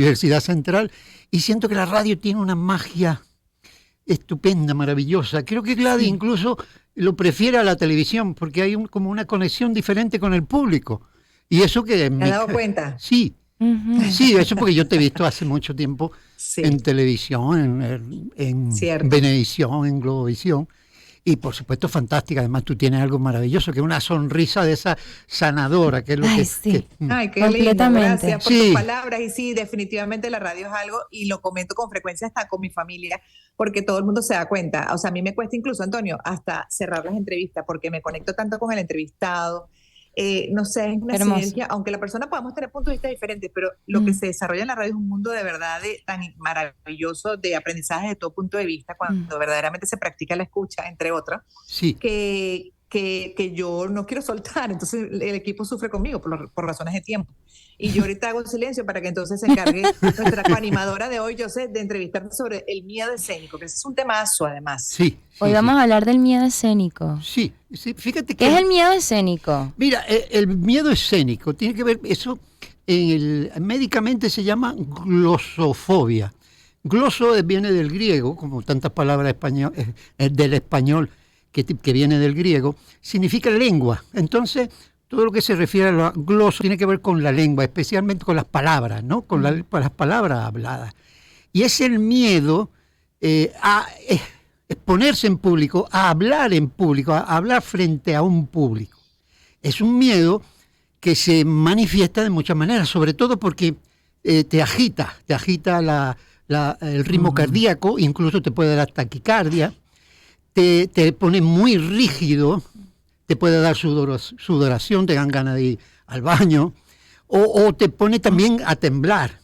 Universidad Central, y siento que la radio tiene una magia estupenda, maravillosa. Creo que Gladys incluso lo prefiere a la televisión, porque hay como una conexión diferente con el público. Y eso que... ¿Te has dado cuenta? Sí, sí, eso porque yo te he visto hace mucho tiempo Sí, en televisión, en cierto. Venevisión, en Globovisión. Y por supuesto fantástica, además tú tienes algo maravilloso, que es una sonrisa de esa sanadora, que es lo Ay, que... sí. Ay, qué lindo, Completamente. gracias por Sí. tus palabras. Y sí, definitivamente la radio es algo, y lo comento con frecuencia hasta con mi familia, porque todo el mundo se da cuenta. O sea, a mí me cuesta incluso, Antonio, hasta cerrar las entrevistas, porque me conecto tanto con el entrevistado. No sé, es una Hermoso. sinergia, aunque la persona podamos tener puntos de vista diferentes, pero lo que se desarrolla en la radio es un mundo de verdad tan maravilloso de aprendizaje de todo punto de vista, cuando verdaderamente se practica la escucha, entre otras, Sí. que yo no quiero soltar. Entonces el equipo sufre conmigo por razones de tiempo. Y yo ahorita hago silencio para que entonces se encargue nuestra coanimadora de hoy, José, de entrevistarte sobre el miedo escénico, que es un temazo además. Sí. Hoy vamos a hablar del miedo escénico. Sí, sí, fíjate que... ¿Qué es el miedo escénico? Mira, el miedo escénico tiene que ver, eso médicamente se llama glosofobia. Gloso viene del griego, como tantas palabras del español que viene del griego, significa lengua. Entonces, todo lo que se refiere a lo gloso tiene que ver con la lengua, especialmente con las palabras, ¿no? Con las palabras habladas. Y es el miedo a exponerse en público, a hablar en público, a hablar frente a un público. Es un miedo que se manifiesta de muchas maneras, sobre todo porque te agita el ritmo cardíaco, incluso te puede dar taquicardia, te pone muy rígido, te puede dar sudoración, te dan ganas de ir al baño, o te pone también a temblar.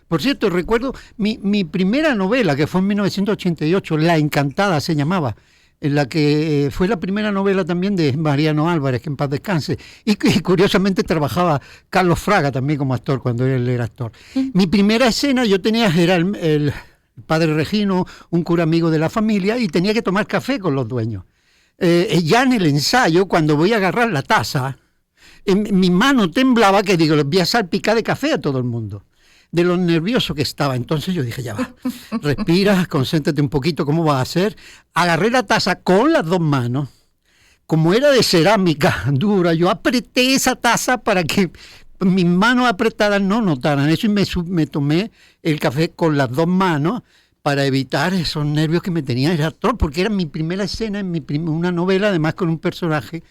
Por cierto, recuerdo mi primera novela, que fue en 1988, La Encantada se llamaba, en la que fue la primera novela también de Mariano Álvarez, que en paz descanse, y curiosamente trabajaba Carlos Fraga también como actor, cuando él era actor. Mi primera escena, yo tenía, era el padre Regino, un cura amigo de la familia, y tenía que tomar café con los dueños. Ya en el ensayo, cuando voy a agarrar la taza, mi mano temblaba, que digo, les voy a salpicar de café a todo el mundo, de lo nervioso que estaba. Entonces yo dije, ya va, respira, concéntrate un poquito, ¿cómo vas a hacer? Agarré la taza con las dos manos, como era de cerámica dura, yo apreté esa taza para que mis manos apretadas no notaran eso, y me tomé el café con las dos manos para evitar esos nervios que me tenían. Era atroz, porque era mi primera escena en una novela, además con un personaje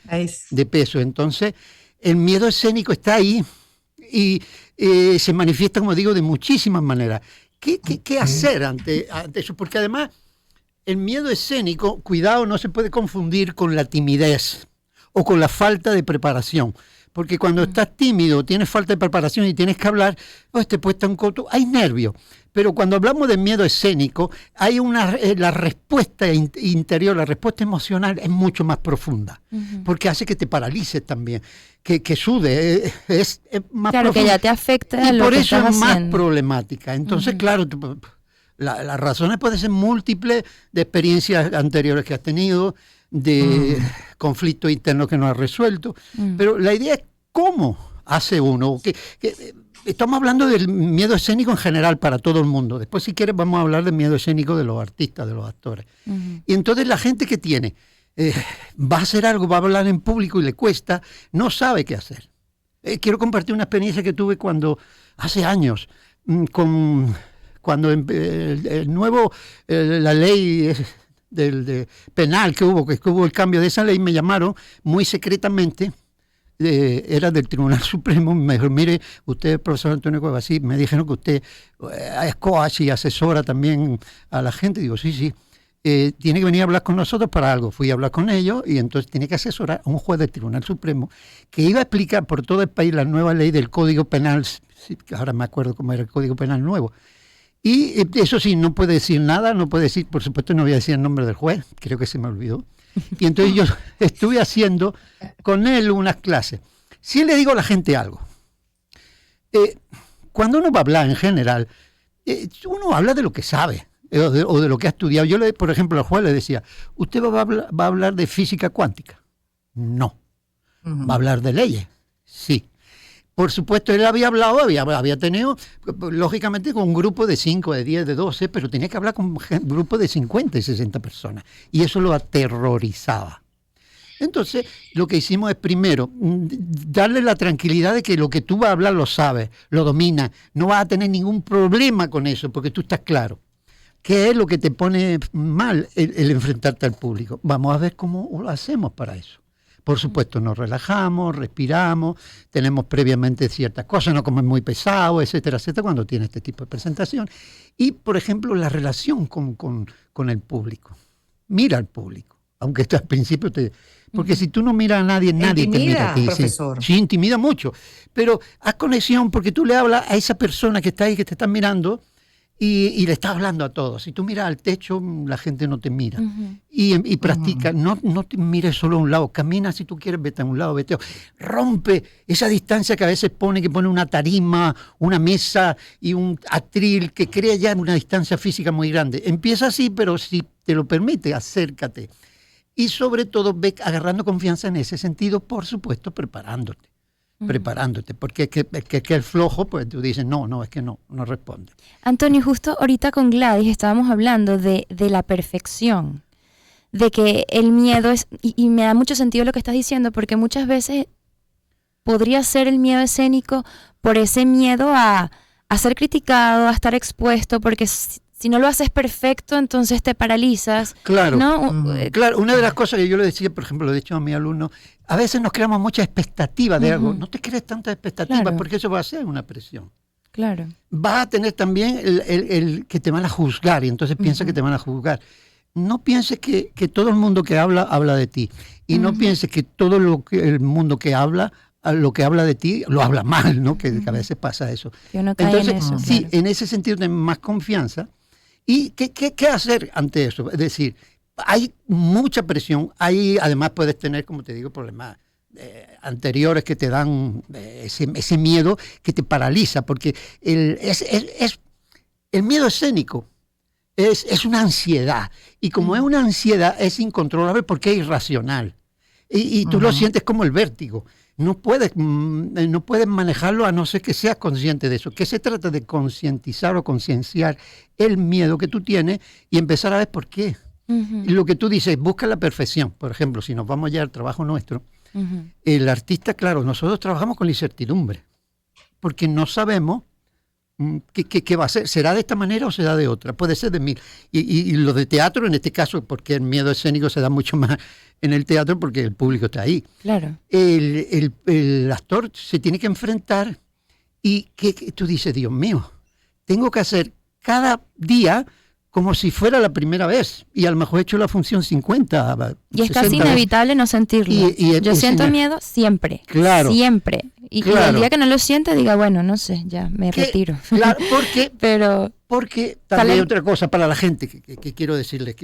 de peso. Entonces, el miedo escénico está ahí y se manifiesta, como digo, de muchísimas maneras. ¿Qué hacer ante eso? Porque además el miedo escénico, cuidado, no se puede confundir con la timidez o con la falta de preparación. Porque cuando estás tímido, tienes falta de preparación y tienes que hablar, pues te puesta un coto, hay nervios. Pero cuando hablamos de miedo escénico, hay la respuesta interior, la respuesta emocional es mucho más profunda, porque hace que te paralices también, que sude, es más claro, profunda. que ya te afecta y lo por que eso estás es más haciendo. problemática. Entonces, claro, las razones pueden ser múltiples, de experiencias anteriores que has tenido, de conflictos internos que no has resuelto, pero la idea es cómo hace uno. Estamos hablando del miedo escénico en general para todo el mundo. Después, si quieres, vamos a hablar del miedo escénico de los artistas, de los actores. Y entonces la gente que tiene, va a hacer algo, va a hablar en público y le cuesta, no sabe qué hacer. Quiero compartir una experiencia que tuve hace años, cuando la ley penal que hubo el cambio de esa ley, me llamaron muy secretamente, era del Tribunal Supremo, me dijo, mire, usted, profesor Antonio Cuevas, sí, me dijeron que usted es coach y asesora también a la gente. Digo, sí, tiene que venir a hablar con nosotros para algo. Fui a hablar con ellos y entonces tiene que asesorar a un juez del Tribunal Supremo que iba a explicar por todo el país la nueva ley del Código Penal, ahora me acuerdo cómo era el Código Penal nuevo. Y eso sí, no puede decir nada, no puede decir, por supuesto no voy a decir el nombre del juez, creo que se me olvidó. Y entonces yo estuve haciendo con él unas clases. Si le digo a la gente algo, cuando uno va a hablar en general, uno habla de lo que sabe o de lo que ha estudiado. Yo, por ejemplo, al juez le decía, ¿usted va a hablar de física cuántica? No. ¿Va a hablar de leyes? Sí. Por supuesto, él había hablado, había tenido, lógicamente, con un grupo de 5, de 10, de 12, pero tenía que hablar con un grupo de 50 y 60 personas. Y eso lo aterrorizaba. Entonces, lo que hicimos es, primero, darle la tranquilidad de que lo que tú vas a hablar lo sabes, lo dominas, no vas a tener ningún problema con eso, porque tú estás claro. ¿Qué es lo que te pone mal el enfrentarte al público? Vamos a ver cómo lo hacemos para eso. Por supuesto, nos relajamos, respiramos, tenemos previamente ciertas cosas, no comer muy pesado, etcétera, etcétera, cuando tiene este tipo de presentación. Y, por ejemplo, la relación con el público. Mira al público, aunque esto al principio porque si tú no miras a nadie, nadie te mira a ti. Profesor. Sí, intimida mucho. Pero haz conexión porque tú le hablas a esa persona que está ahí, que te está mirando, y le estás hablando a todos. Si tú miras al techo, la gente no te mira. Y practica, no te mires solo a un lado, camina si tú quieres, vete a un lado, vete a otro. Rompe esa distancia que a veces que pone una tarima, una mesa y un atril que crea ya una distancia física muy grande. Empieza así, pero si te lo permite, acércate. Y sobre todo, ve agarrando confianza en ese sentido, por supuesto, preparándote, porque es que el flojo, pues tú dices, no, es que no responde. Antonio, justo ahorita con Gladys estábamos hablando de la perfección, de que el miedo es, y me da mucho sentido lo que estás diciendo, porque muchas veces podría ser el miedo escénico por ese miedo a ser criticado, a estar expuesto, porque si no lo haces perfecto, entonces te paralizas. Claro, ¿no? Claro. Una de las cosas que yo le decía, por ejemplo, lo he dicho a mi alumno, a veces nos creamos mucha expectativa de algo. No te crees tanta expectativa, claro, porque eso va a ser una presión. Claro. Vas a tener también el que te van a juzgar, y entonces piensa que te van a juzgar. No pienses que todo el mundo que habla de ti. Y no pienses que todo el mundo que habla, lo que habla de ti, lo habla mal, ¿no? Que a veces pasa eso. Que uno cae Entonces, en eso, sí, claro. en ese sentido tenés más confianza. ¿Y qué hacer ante eso? Es decir, hay mucha presión, además puedes tener, como te digo, problemas anteriores que te dan ese miedo que te paraliza, porque el miedo escénico es una ansiedad, y como es una ansiedad es incontrolable porque es irracional, y tú lo sientes como el vértigo. No puedes manejarlo a no ser que seas consciente de eso. ¿Qué se trata? De concientizar o concienciar el miedo que tú tienes y empezar a ver por qué. Y lo que tú dices, busca la perfección. Por ejemplo, si nos vamos ya al trabajo nuestro, el artista, claro, nosotros trabajamos con la incertidumbre, porque no sabemos qué va a ser. ¿Será de esta manera o será de otra? Puede ser de mil. Y lo de teatro, en este caso, porque el miedo escénico se da mucho más en el teatro porque el público está ahí. Claro. El actor se tiene que enfrentar y que tú dices, Dios mío, tengo que hacer cada día como si fuera la primera vez, y a lo mejor he hecho la función 50. Y es casi inevitable no sentirlo. Yo siento miedo siempre. Claro. Siempre. Y el día que no lo siente, diga, bueno, no sé, ya me retiro. Claro, porque también hay otra cosa para la gente que quiero decirles.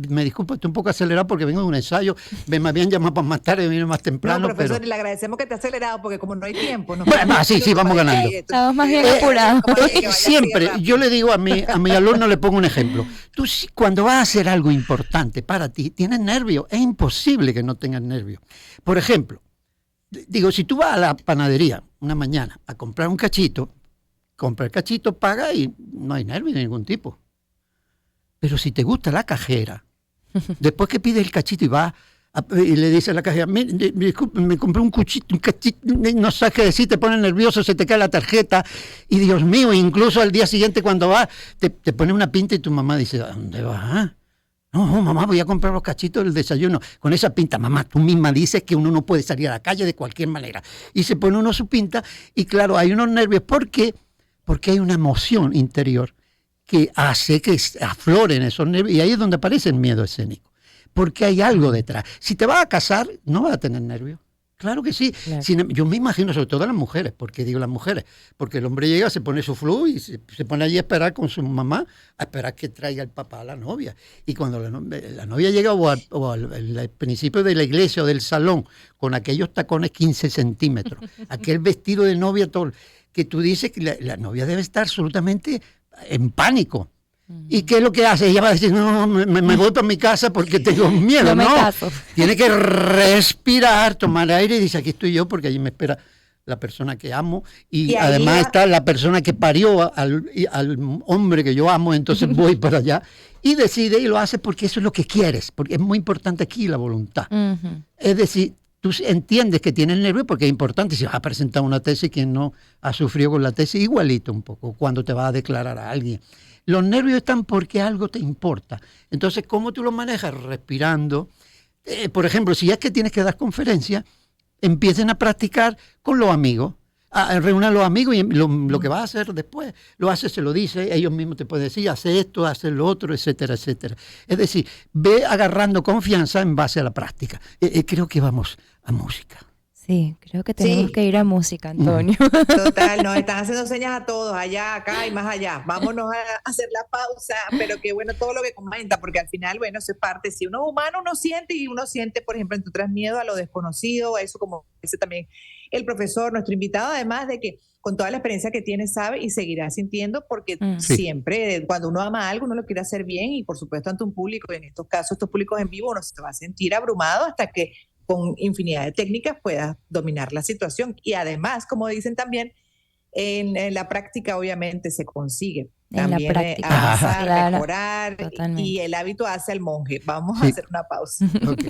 Me disculpo, estoy un poco acelerado porque vengo de un ensayo. Me habían llamado para más tarde, vine más temprano. No, profesor, y le agradecemos que esté acelerado porque como no hay tiempo. Bueno, sí, vamos ganando. Estamos más bien apurados. Siempre, yo le digo a mi alumno, le pongo un ejemplo. Tú cuando vas a hacer algo importante para ti, tienes nervios. Es imposible que no tengas nervios. Por ejemplo, digo, si tú vas a la panadería una mañana a comprar un cachito, compra el cachito, paga y no hay nervios de ningún tipo. Pero si te gusta la cajera, después que pides el cachito y vas y le dices a la cajera, disculpe, me compré un cachito, no sabes qué decir, te pones nervioso, se te cae la tarjeta, y Dios mío, incluso al día siguiente cuando vas, te pone una pinta y tu mamá dice, ¿a dónde vas? No, mamá, voy a comprar los cachitos del desayuno. Con esa pinta, mamá, tú misma dices que uno no puede salir a la calle de cualquier manera. Y se pone uno su pinta, y claro, hay unos nervios. ¿Por qué? Porque hay una emoción interior que hace que afloren esos nervios, y ahí es donde aparece el miedo escénico. Porque hay algo detrás. Si te vas a casar, no vas a tener nervios. Claro que sí. Claro. Yo me imagino, sobre todo las mujeres, porque digo las mujeres, porque el hombre llega, se pone su flu y se pone allí a esperar con su mamá, a esperar que traiga el papá a la novia. Y cuando la novia llega o al principio de la iglesia o del salón, con aquellos tacones 15 centímetros, aquel vestido de novia, todo, que tú dices que la novia debe estar absolutamente en pánico. ¿Y qué es lo que hace? Ella va a decir, no, me voy para mi casa porque tengo miedo. No me caso. Tiene que respirar, tomar aire y dice, aquí estoy yo porque allí me espera la persona que amo, y Y ahí además va- está la persona que parió al hombre que yo amo, entonces voy para allá y decide y lo hace porque eso es lo que quieres, porque es muy importante aquí la voluntad. Ujú. Es decir, tú entiendes que tienes nervios porque es importante. Si vas a presentar una tesis, quien no ha sufrido con la tesis, igualito un poco, cuando te vas a declarar a alguien. Los nervios están porque algo te importa. Entonces, ¿cómo tú los manejas? Respirando. Por ejemplo, si es que tienes que dar conferencias, empiecen a practicar con los amigos. Reúnan a los amigos y lo que vas a hacer después, lo haces, se lo dice, ellos mismos te pueden decir, hace esto, hace lo otro, etcétera, etcétera. Es decir, ve agarrando confianza en base a la práctica. Creo que vamos a música. Sí, creo que tenemos Sí. que ir a música, Antonio. Total, nos están haciendo señas a todos, allá, acá y más allá. Vámonos a hacer la pausa, pero qué bueno todo lo que comenta, porque al final, bueno, eso es parte. Si uno es humano, uno siente, y uno siente, por ejemplo, entre otras, miedo a lo desconocido, a eso como dice también el profesor, nuestro invitado, además de que con toda la experiencia que tiene, sabe y seguirá sintiendo, porque Sí. siempre, cuando uno ama algo, uno lo quiere hacer bien, y por supuesto ante un público, en estos casos, estos públicos en vivo, uno se va a sentir abrumado hasta que con infinidad de técnicas puedas dominar la situación. Y además, como dicen también, en la práctica obviamente se consigue En la también práctica, avanzar, claro, mejorar, y totalmente. el hábito hace al monje. Vamos a Sí. hacer una pausa. Ok.